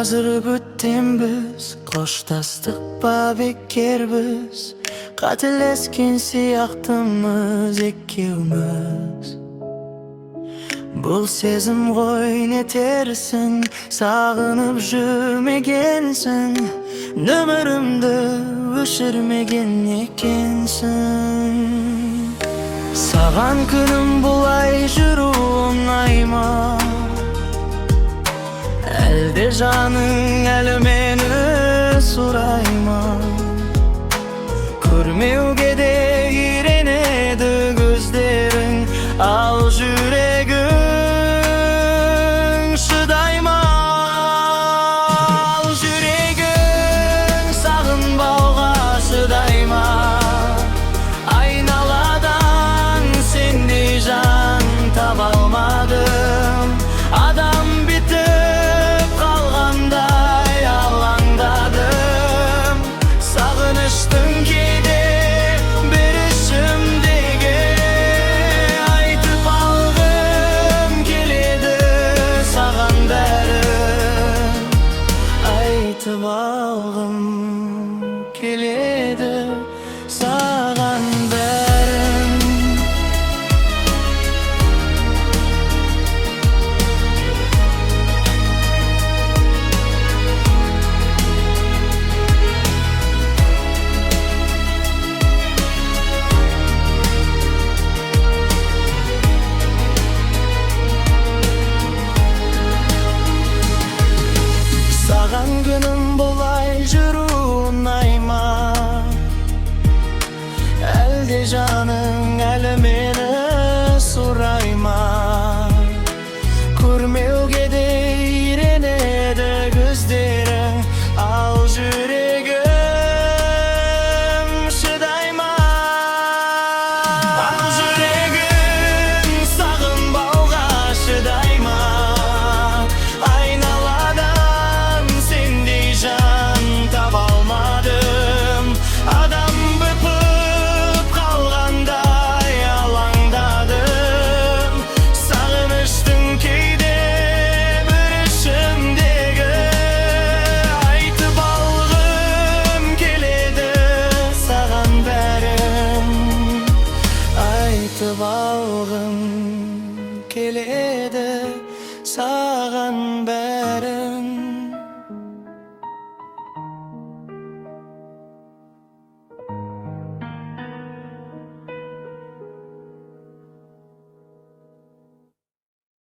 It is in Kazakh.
азыр күттенбіз, коштастыкпа бекербіз, кателескен сыяктымыз экеумүз. Бұл сезім ғой не терсің, сағынып жүрмегенсің, нөмірімді өшірмеген екенсің. Саған күнім бұлай жүру оңай ма? Әлде жаның әлі мені сұрай ма? Көрмеуге де үйренеді көздерің, ал жүрегің шыдай ма? Ал жүрегің сағынбауға шыдай ма? Айналадан сендей жан таба алмадым, адам бітіп қалғандай алаңдадым. Сағыныштың кейде бір ішімдегі айтып алғым келеді саған бәрін, айтып алғым